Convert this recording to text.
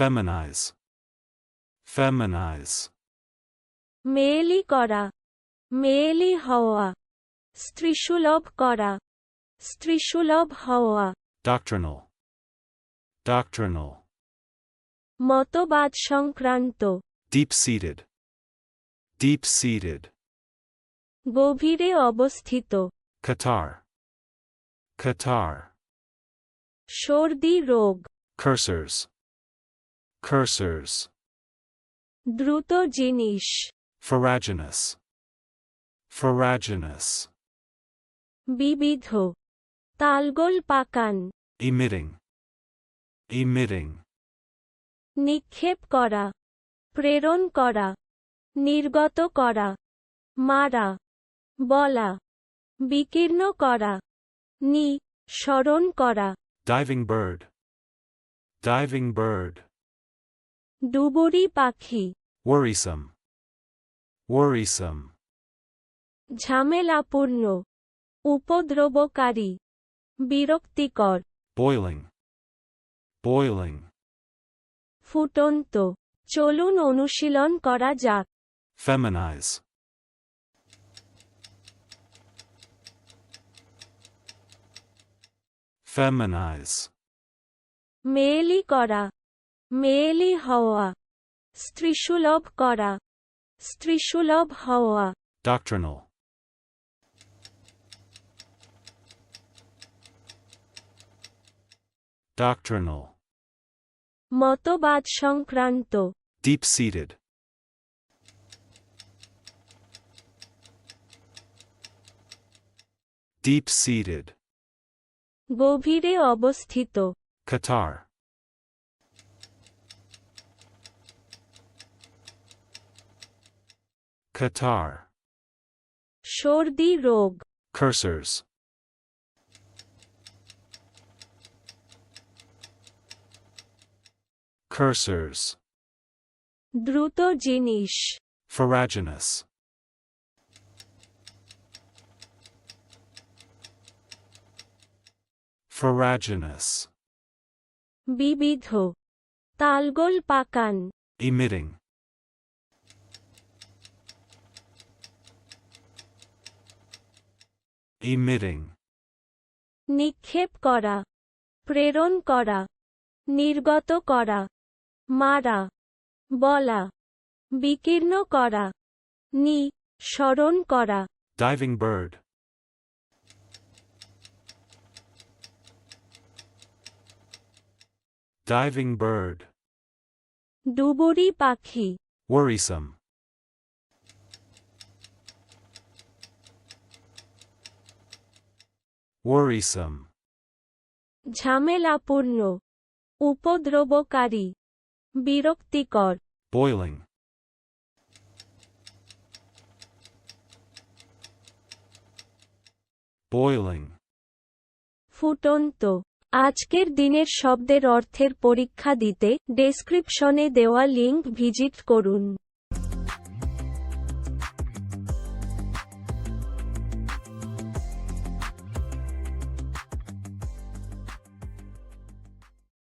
feminize, feminize, মেয়েলি করা, মেয়েলি হওয়া, স্ত্রীসুলভ করা, স্ত্রীসুলভ হওয়া, doctrinal, doctrinal, মতবাদ সংক্রান্ত, deep-seated, deep-seated, গভীরে অবস্থিত, catarrh, catarrh, সর্দি রোগ, cursors, cursors, দ্রুত জিনিস, ferruginous, ferruginous, বিবিধ, তালগোল পাকান, emitting, emitting, নিক্ষেপ করা, প্রেরণ করা, নির্গত করা, মারা, বলা, বিকীর্ণ করা, স্মরণ করা, diving bird, diving bird, ডুবুরি পাখি, worrisome, worrisome, ঝামেলাপূর্ণ, উপদ্রবকারী, বিরক্তিকর, boiling, boiling, ফুটন্ত, চলুন অনুশীলন করা যাক, feminize, feminize, মেয়েলি করা, মেয়েলি হওয়া, স্ত্রীসুলভ করা, স্ত্রীসুলভ হওয়া, doctrinal, doctrinal, মতবাদ সংক্রান্ত, deep-seated, deep-seated, গভীরে অবস্থিত, catarrh, catarrh, সর্দি রোগ, cursors, cursors, দ্রুত জিনিস, ferruginous, ferruginous, বিবিধ, তালগোল পাকান, emitting, emitting, নিক্ষেপ করা, প্রেরণ করা, নির্গত করা, মারা, বলা, বিকীর্ণ করা, স্মরণ করা, diving bird, diving bird, ডুবুরি পাখি, worrisome, worrisome, ঝামেলাপূর্ণ, উপদ্রবকারী, বিরক্তিকর, boiling, boiling, ফুটন্ত। আজকের দিনের শব্দের অর্থের পরীক্ষা দিতে ডেসক্রিপশনে দেওয়া লিংক ভিজিট করুন।